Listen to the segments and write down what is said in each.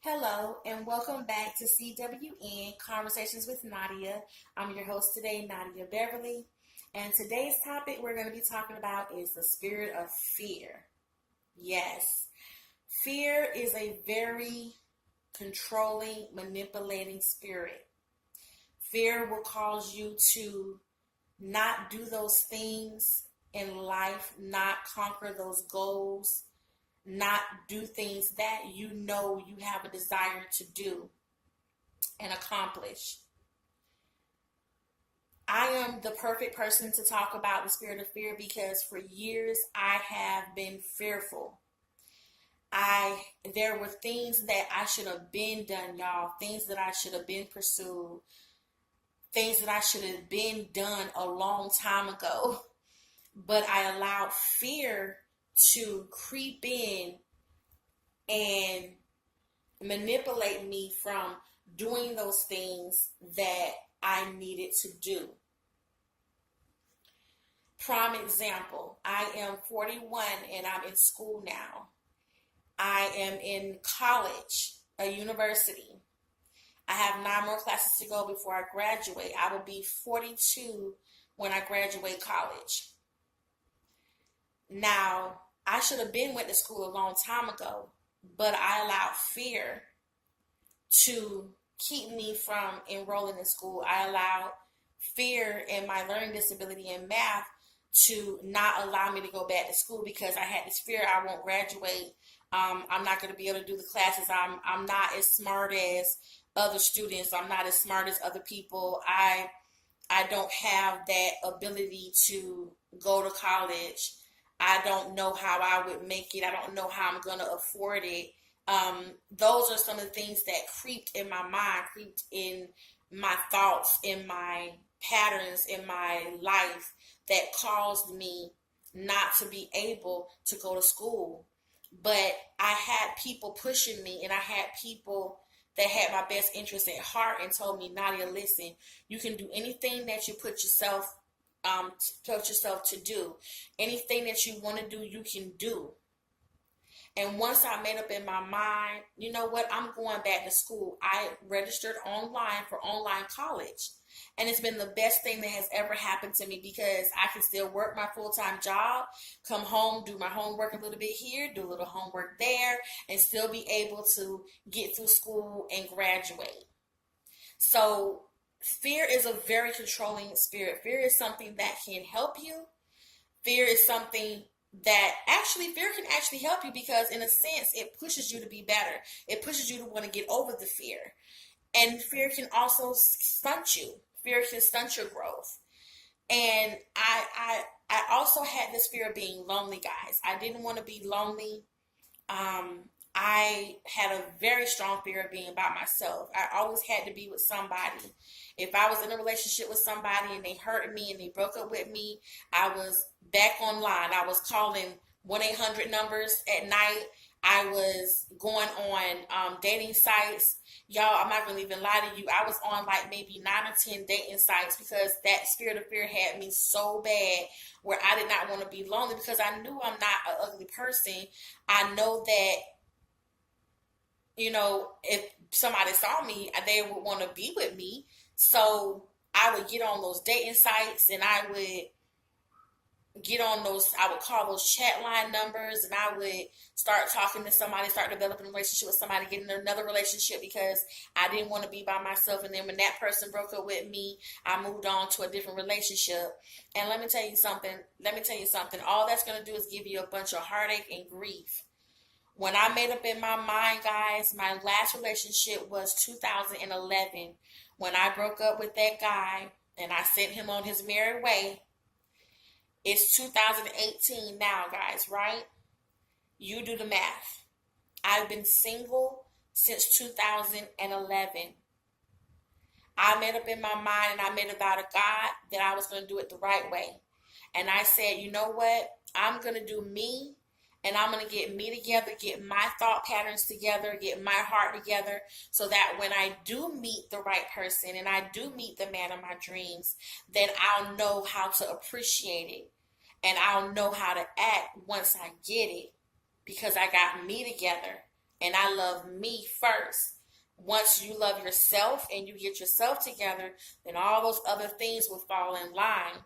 Hello, and welcome back to CWN Conversations with Nadia. I'm your host today, Nadia Beverly. And today's topic we're going to be talking about is the spirit of fear. Yes, fear is a very controlling, manipulating spirit. Fear will cause you to not do those things in life, not conquer those goals, not do things that you know you have a desire to do and accomplish. I am the perfect person to talk about the spirit of fear because for years I have been fearful. I There were things that I should have been done, y'all, things that I should have been pursued, things that I should have been done a long time ago. But I allowed fear to creep in and manipulate me from doing those things that I needed to do. Prime example, I am 41 and I'm in school now. I am in college, a university. I have 9 more classes to go before I graduate. I will be 42 when I graduate college. Now, I should have been went to school a long time ago, but I allowed fear to keep me from enrolling in school. I allowed fear and my learning disability in math to not allow me to go back to school because I had this fear I won't graduate. I'm not going to be able to do the classes. I'm not as smart as other students. I'm not as smart as other people. I don't have that ability to go to college. I don't know how I would make it. I don't know how I'm going to afford it. Those are some of the things that creeped in my mind, creeped in my thoughts, in my patterns, in my life that caused me not to be able to go to school. But I had people pushing me, and I had people that had my best interest at heart and told me, Nadia, listen, you can do anything that you put yourself to do. Anything that you want to do, you can do. And once I made up in my mind, you know what, I'm going back to school. I registered online for online college. And it's been the best thing that has ever happened to me because I can still work my full-time job, come home, do my homework a little bit here, do a little homework there, and still be able to get through school and graduate. So fear is a very controlling spirit. Fear is something that can help you. Fear is something that fear can actually help you because in a sense it pushes you to be better. It pushes you to want to get over the fear. And fear can also stunt you. Fear can stunt your growth. And I also had this fear of being lonely, guys. I didn't want to be lonely. I had a very strong fear of being by myself. I always had to be with somebody. If I was in a relationship with somebody and they hurt me and they broke up with me, I was back online. I was calling 1-800 numbers at night. I was going on dating sites. Y'all, I'm not going to even lie to you. I was on like maybe 9 or 10 dating sites because that spirit of fear had me so bad where I did not want to be lonely because I knew I'm not an ugly person. I know that, if somebody saw me, they would want to be with me. So I would get on those dating sites and I would call those chat line numbers and I would start talking to somebody, start developing a relationship with somebody, getting another relationship because I didn't want to be by myself. And then when that person broke up with me, I moved on to a different relationship. And let me tell you something. All that's going to do is give you a bunch of heartache and grief. When I made up in my mind, guys, my last relationship was 2011 when I broke up with that guy and I sent him on his merry way. It's 2018 now, guys, right? You do the math. I've been single since 2011. I made up in my mind and I made a vow to God that I was going to do it the right way. And I said, you know what? I'm going to do me. And I'm going to get me together, get my thought patterns together, get my heart together so that when I do meet the right person and I do meet the man of my dreams, then I'll know how to appreciate it. And I'll know how to act once I get it because I got me together. and I love me first. Once you love yourself and you get yourself together, then all those other things will fall in line.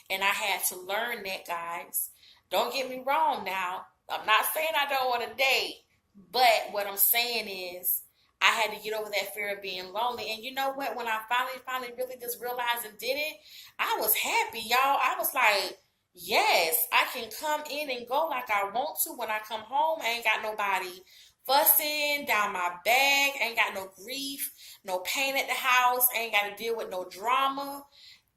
And I had to learn that, guys. Don't get me wrong now. I'm not saying I don't want to date, but what I'm saying is I had to get over that fear of being lonely. And you know what? When I finally really just realized and did it, I was happy, y'all. I was like, yes, I can come in and go like I want to. When I come home, I ain't got nobody fussing down my bag. I ain't got no grief, no pain at the house. I ain't got to deal with no drama.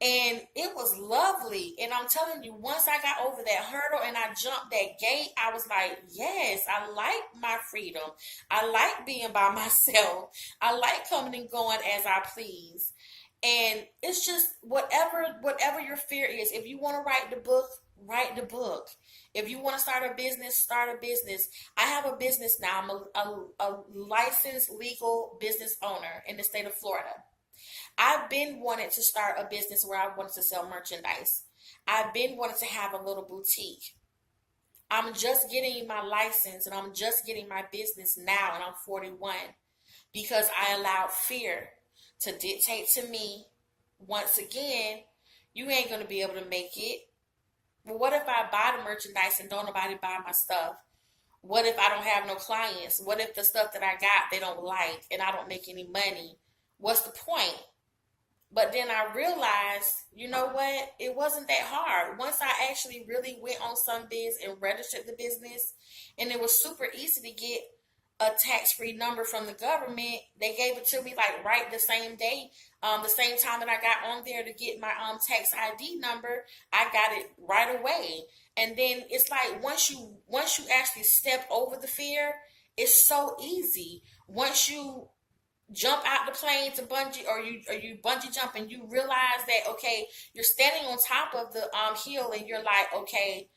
And it was lovely. And I'm telling you, once I got over that hurdle and I jumped that gate, I was like, yes, I like my freedom. I like being by myself. I like coming and going as I please. And it's just whatever your fear is. If you want to write the book, write the book. If you want to start a business, start a business. I have a business now. I'm a licensed legal business owner in the state of Florida. I've been wanted to start a business where I wanted to sell merchandise. I've been wanted to have a little boutique. I'm just getting my license and I'm just getting my business now, and I'm 41 because I allowed fear to dictate to me, once again, you ain't going to be able to make it. Well, what if I buy the merchandise and don't nobody buy my stuff? What if I don't have no clients? What if the stuff that I got they don't like and I don't make any money? What's the point? But then I realized, you know what? It wasn't that hard. Once I actually really went on SunBiz and registered the business, and it was super easy to get a tax-free number from the government. They gave it to me like right the same day, the same time that I got on there to get my tax ID number. I got it right away. And then it's like once you actually step over the fear, it's so easy. Once you jump out the plane to bungee, or you bungee jump, and you realize that, okay, you're standing on top of the hill, and you're like, okay,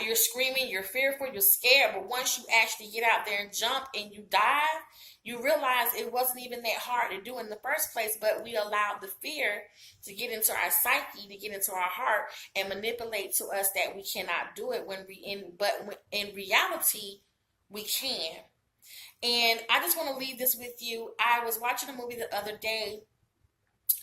you're screaming, you're fearful, you're scared, but once you actually get out there and jump and you dive, you realize it wasn't even that hard to do in the first place, but we allowed the fear to get into our psyche, to get into our heart, and manipulate to us that we cannot do it but in reality, we can. And I just want to leave this with you. I was watching a movie the other day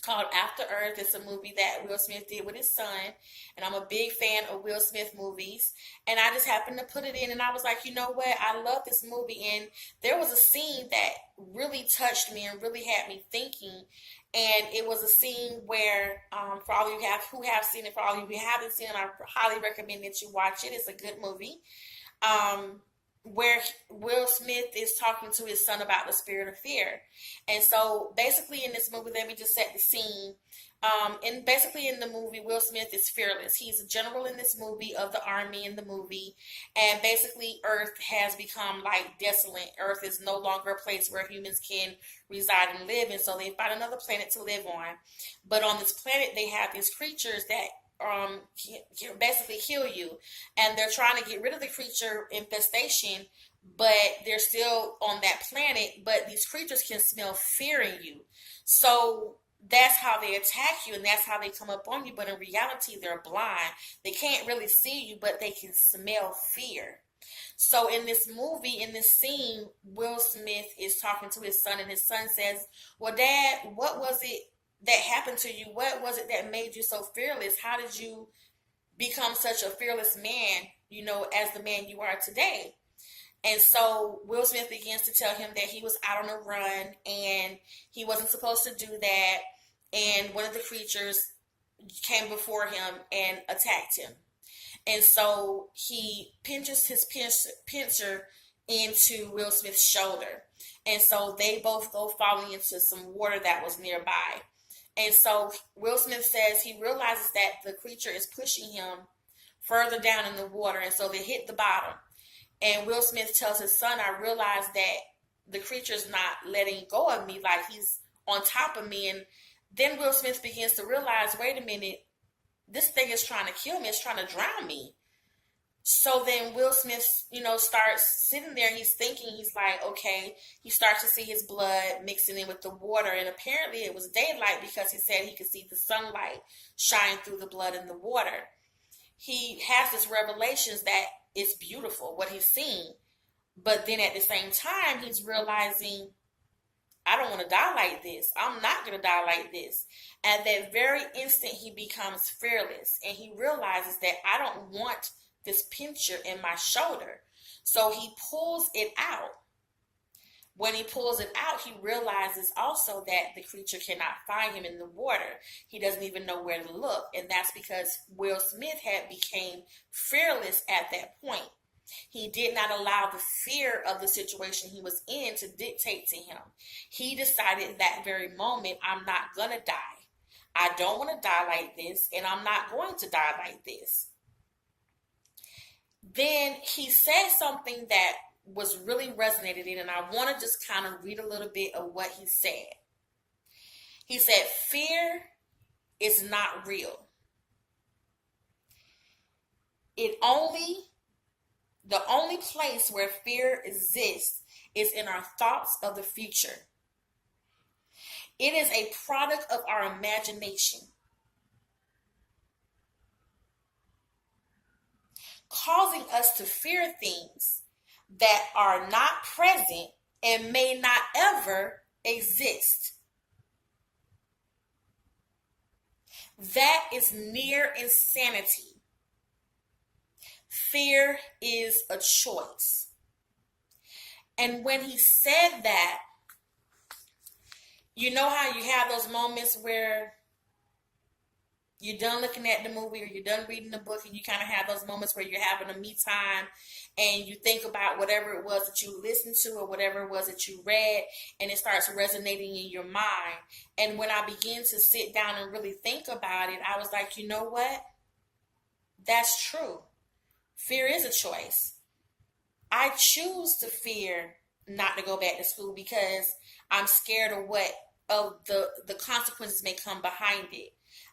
called After Earth. It's a movie that Will Smith did with his son, and I'm a big fan of Will Smith movies, and I just happened to put it in, and I was like, you know what, I love this movie. And there was a scene that really touched me and really had me thinking, and it was a scene where for all of you who have seen it, for all of you who haven't seen it, I highly recommend that you watch it. It's a good movie. Where Will Smith is talking to his son about the spirit of fear. And so basically in this movie, let me just set the scene. And basically in the movie, Will Smith is fearless. He's a general in this movie of the army in the movie. And basically Earth has become like desolate. Earth is no longer a place where humans can reside and live. And so they find another planet to live on. But on this planet, they have these creatures that can basically kill you, and they're trying to get rid of the creature infestation, but they're still on that planet. But these creatures can smell fear in you, so that's how they attack you, and that's how they come up on you. But in reality, they're blind. They can't really see you, but they can smell fear. So in this movie, in this scene, Will Smith is talking to his son, and his son says, well, Dad, what was it that happened to you? What was it that made you so fearless? How did you become such a fearless man, as the man you are today? And so Will Smith begins to tell him that he was out on a run and he wasn't supposed to do that. And one of the creatures came before him and attacked him. And so he pinches his pincer into Will Smith's shoulder. And so they both go falling into some water that was nearby. And so Will Smith says he realizes that the creature is pushing him further down in the water. And so they hit the bottom. And Will Smith tells his son, I realize that the creature is not letting go of me, like he's on top of me. And then Will Smith begins to realize, wait a minute, this thing is trying to kill me. It's trying to drown me. So then Will Smith, starts sitting there. He's thinking, he's like, okay, he starts to see his blood mixing in with the water. And apparently it was daylight because he said he could see the sunlight shine through the blood in the water. He has this revelations that it's beautiful, what he's seeing. But then at the same time, he's realizing, I don't want to die like this. I'm not going to die like this. At that very instant, he becomes fearless and he realizes that I don't want this pincher in my shoulder. So he pulls it out. When he pulls it out, he realizes also that the creature cannot find him in the water. He doesn't even know where to look. And that's because Will Smith had became fearless at that point. He did not allow the fear of the situation he was in to dictate to him. He decided that very moment, I'm not going to die. I don't want to die like this, and I'm not going to die like this. Then he said something that was really resonated in, and I want to just kind of read a little bit of what he said. He said, fear is not real. The only place where fear exists is in our thoughts of the future. It is a product of our imagination, causing us to fear things that are not present and may not ever exist. That is near insanity. Fear is a choice. And when he said that, you know how you have those moments where you're done looking at the movie or you're done reading the book and you kind of have those moments where you're having a me time and you think about whatever it was that you listened to or whatever it was that you read, and it starts resonating in your mind. And when I began to sit down and really think about it, I was like, you know what? That's true. Fear is a choice. I choose to fear not to go back to school because I'm scared of the consequences may come behind it.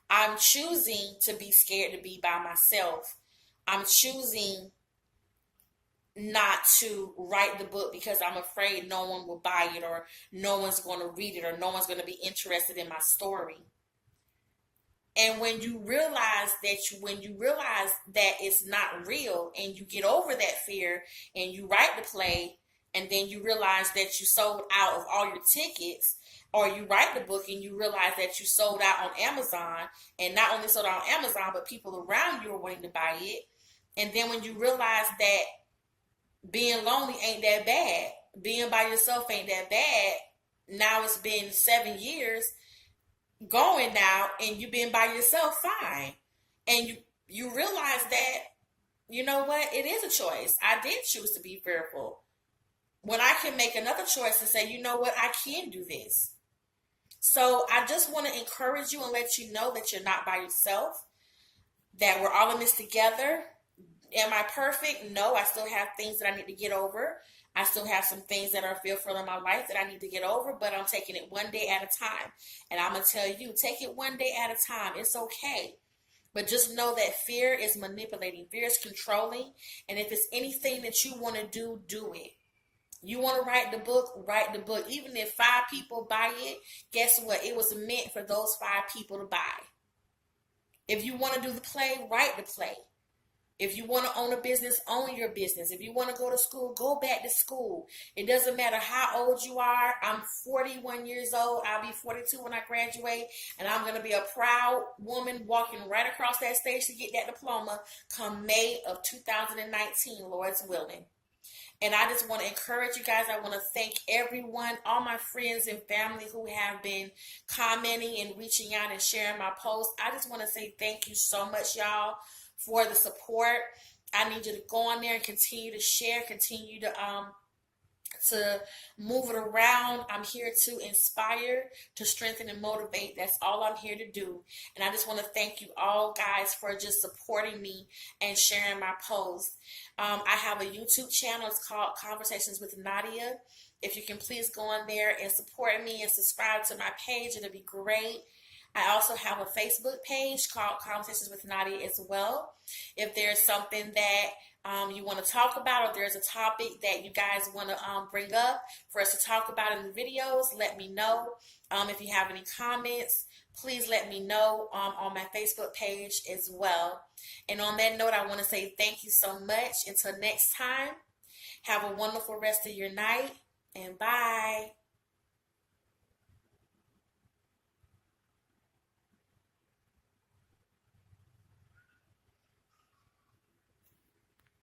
I'm choosing to be scared to be by myself. I'm choosing not to write the book because I'm afraid no one will buy it or no one's going to read it or no one's going to be interested in my story. And when you realize that it's not real and you get over that fear and you write the play and then you realize that you sold out of all your tickets, or you write the book and you realize that you sold out on Amazon, and not only sold out on Amazon, but people around you are wanting to buy it. And then when you realize that being lonely ain't that bad, being by yourself ain't that bad, now it's been 7 years going now and you've been by yourself fine. And you realize that, you know what, it is a choice. I did choose to be fearful. When I can make another choice and say, you know what, I can do this. So I just want to encourage you and let you know that you're not by yourself, that we're all in this together. Am I perfect? No, I still have things that I need to get over. I still have some things that are fearful in my life that I need to get over, but I'm taking it one day at a time. And I'm going to tell you, take it one day at a time. It's okay. But just know that fear is manipulating. Fear is controlling. And if it's anything that you want to do, do it. You want to write the book, write the book. Even if 5 people buy it, guess what? It was meant for those 5 people to buy. If you want to do the play, write the play. If you want to own a business, own your business. If you want to go to school, go back to school. It doesn't matter how old you are. I'm 41 years old. I'll be 42 when I graduate. And I'm going to be a proud woman walking right across that stage to get that diploma come May of 2019, Lord's willing. And I just want to encourage you guys. I want to thank everyone, all my friends and family who have been commenting and reaching out and sharing my posts. I just want to say thank you so much, y'all, for the support. I need you to go on there and continue to share, continue to move it around. I'm here to inspire, to strengthen, and motivate. That's all I'm here to do. And I just want to thank you all, guys, for just supporting me and sharing my posts. I have a YouTube channel. It's called Conversations with Nadia. If you can please go on there and support me and subscribe to my page, it'll be great. I also have a Facebook page called Conversations with Nadia as well. If there's something that you want to talk about, or if there's a topic that you guys want to bring up for us to talk about in the videos, let me know. If you have any comments, please let me know on my Facebook page as well. And on that note, I want to say thank you so much. Until next time, Have a wonderful rest of your night, and bye.